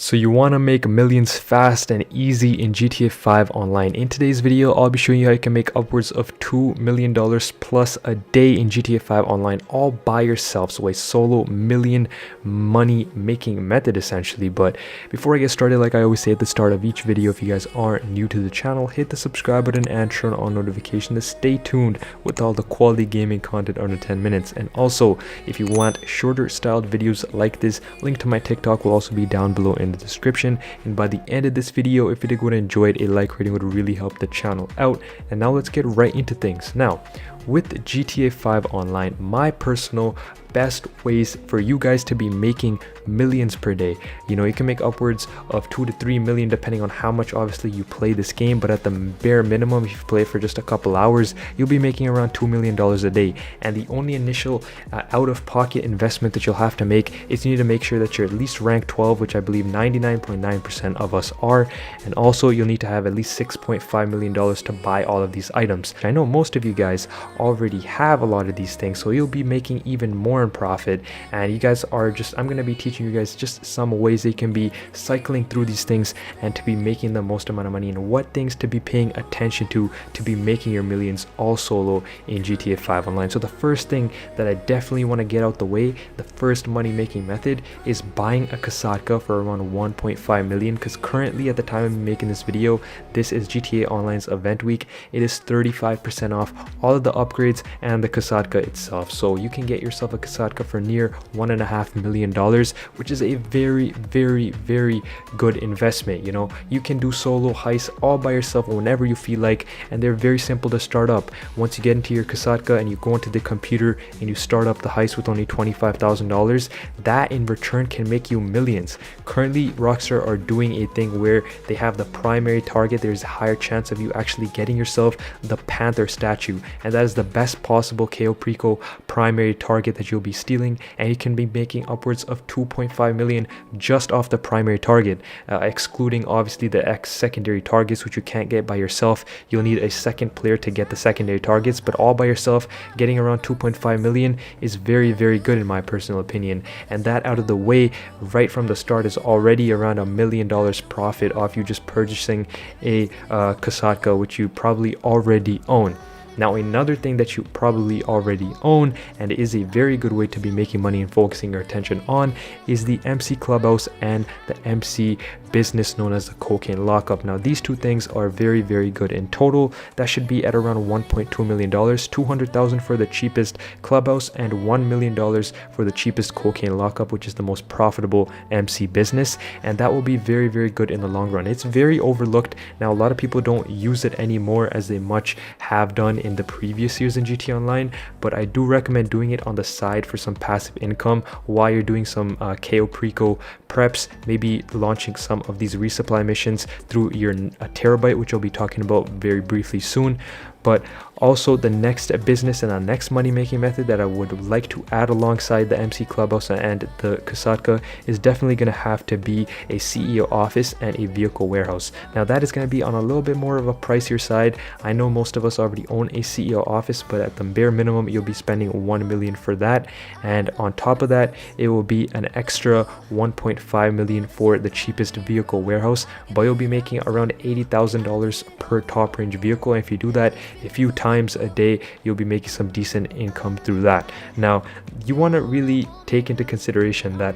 So you want to make millions fast and easy in GTA 5 online. In today's video, I'll be showing you how you can make upwards of $2 million plus a day in GTA 5 online, all by yourself. So a solo million money making method essentially. But before I get started, like I always say at the start of each video, if you guys aren't new to the channel, hit the subscribe button and turn on notifications to stay tuned with all the quality gaming content under 10 minutes. And also, if you want shorter styled videos like this, link to my TikTok will also be down below in the description. And by the end of this video, if you did enjoy it, a like rating would really help the channel out. And now let's get right into things. Now, with GTA 5 online, my personal best ways for you guys to be making millions per day. You know, you can make upwards of 2 to 3 million depending on how much obviously you play this game, but at the bare minimum, if you play for just a couple hours, you'll be making around $2 million a day. And the only initial out-of-pocket investment that you'll have to make is you need to make sure that you're at least rank 12, which I believe 99.9% of us are. And also you'll need to have at least $6.5 million to buy all of these items. I know most of you guys already have a lot of these things, so you'll be making even more in profit. And you guys are just, I'm going to be teaching you guys just some ways they can be cycling through these things and to be making the most amount of money, and what things to be paying attention to be making your millions all solo in GTA 5 online. So the first thing that I definitely want to get out the way, the first money making method, is buying a Kasatka for around 1.5 million, because currently at the time I'm making this video, this is GTA Online's event week. It is 35% off all of the upgrades and the Kasatka itself. So you can get yourself a Kasatka for near $1.5 million, which is a very good investment. You know, you can do solo heists all by yourself whenever you feel like, and they're very simple to start up. Once you get into your Kasatka and you go into the computer and you start up the heist with only $25,000, that in return can make you millions. Currently, Rockstar are doing a thing where they have the primary target. There's a higher chance of you actually getting yourself the Panther statue, and that is the best possible KO Preco primary target that you'll be stealing, and you can be making upwards of 2.5 million just off the primary target, excluding obviously the secondary targets, which you can't get by yourself. You'll need a second player to get the secondary targets, but all by yourself getting around 2.5 million is very good in my personal opinion. And that out of the way right from the start is already around $1 million profit off you just purchasing a Kasatka, which you probably already own. Now, another thing that you probably already own, and it is a very good way to be making money and focusing your attention on, is the MC Clubhouse and the MC business known as the Cocaine Lockup. Now, these two things are very good. In total, that should be at around $1.2 million, $200,000 for the cheapest Clubhouse and $1 million for the cheapest Cocaine Lockup, which is the most profitable MC business. And that will be very good in the long run. It's very overlooked. Now, a lot of people don't use it anymore as they much have done in the previous years in GTA Online, but I do recommend doing it on the side for some passive income while you're doing some KO Preco preps, maybe launching some of these resupply missions through your terabyte, which I'll be talking about very briefly soon. But also the next business and the next money making method that I would like to add alongside the MC Clubhouse and the Kasatka is definitely going to have to be a CEO office and a vehicle warehouse. Now, that is going to be on a little bit more of a pricier side. I know most of us already own a CEO office, but at the bare minimum you'll be spending 1 million for that, and on top of that it will be an extra 1.5 million for the cheapest vehicle warehouse, but you'll be making around $80,000 per top range vehicle. And if you do that a few times a day, you'll be making some decent income through that. Now, you want to really take into consideration that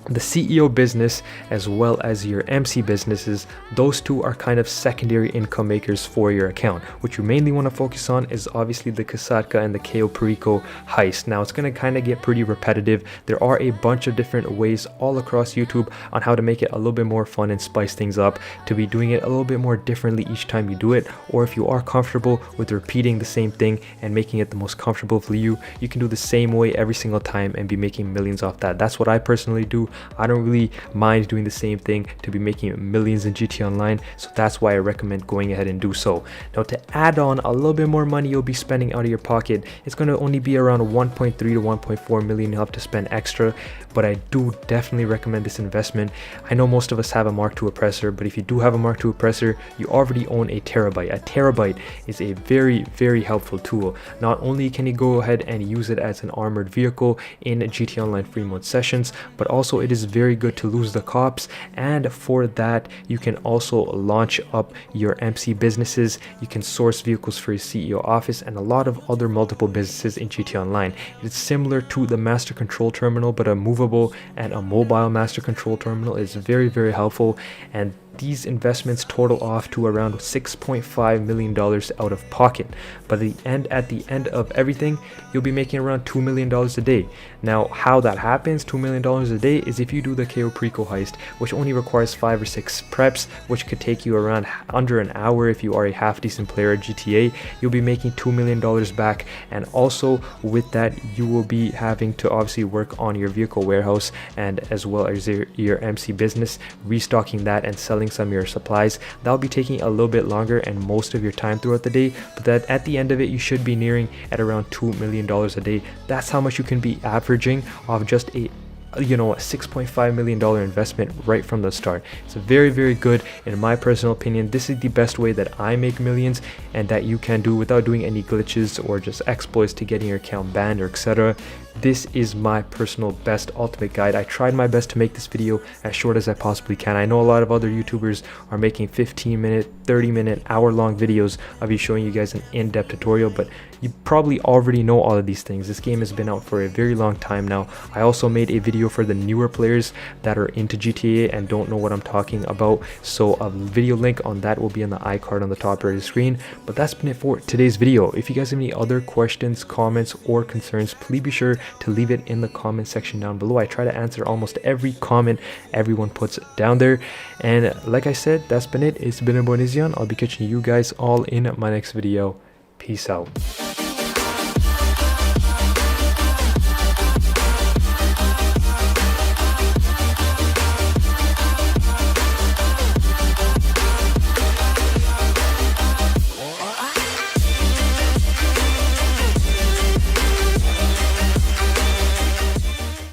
the CEO business as well as your MC businesses, those two are kind of secondary income makers for your account. What you mainly want to focus on is obviously the Kasatka and the KO Perico heist. Now, it's going to kind of get pretty repetitive. There are a bunch of different ways all across YouTube on how to make it a little bit more fun and spice things up, to be doing it a little bit more differently each time you do it. Or if you are comfortable with repeating the same thing and making it the most comfortable for you, you can do the same way every single time and be making millions off that. That's what I personally do. I don't really mind doing the same thing to be making millions in GTA Online, so that's why I recommend going ahead and do so. Now, to add on a little bit more money you'll be spending out of your pocket, it's going to only be around 1.3 to 1.4 million you'll have to spend extra, but I do definitely recommend this investment. I know most of us have a Mark II oppressor, but if you do have a Mark II oppressor, you already own a terabyte. A terabyte is a very helpful tool. Not only can you go ahead and use it as an armored vehicle in GTA Online free mode sessions, but also it is very good to lose the cops, and for that you can also launch up your MC businesses. You can source vehicles for your CEO office and a lot of other multiple businesses in GTA Online. It's similar to the master control terminal, but a movable and a mobile master control terminal is very, very helpful, and these investments total off to around $6.5 million out of pocket. But at the end of everything, you'll be making around $2 million a day. Now, how that happens, $2 million a day, is if you do the KO Preco heist, which only requires 5 or 6 preps, which could take you around under an hour. If you are a half decent player at GTA, you'll be making $2 million back. And also with that, you will be having to obviously work on your vehicle warehouse and as well as your MC business, restocking that and selling some of your supplies. That'll be taking a little bit longer and most of your time throughout the day, but that at the end of it, you should be nearing at around $2 million a day. That's how much you can be averaging off just a $6.5 million investment right from the start. It's very, very good in my personal opinion. This is the best way that I make millions and that you can do without doing any glitches or just exploits to getting your account banned or etc. This is my personal best ultimate guide. I tried my best to make this video as short as I possibly can. I know a lot of other YouTubers are making 15-minute, 30-minute, hour-long videos of me showing you guys an in-depth tutorial, but you probably already know all of these things. This game has been out for a very long time now. I also made a video for the newer players that are into GTA and don't know what I'm talking about, so a video link on that will be on the iCard on the top right of the screen. But that's been it for today's video. If you guys have any other questions, comments, or concerns, please be sure to leave it in the comment section down below. I try to answer almost every comment everyone puts down there. And like I said, that's been it. It's been a Bonizion. I'll be catching you guys all in my next video. Peace out.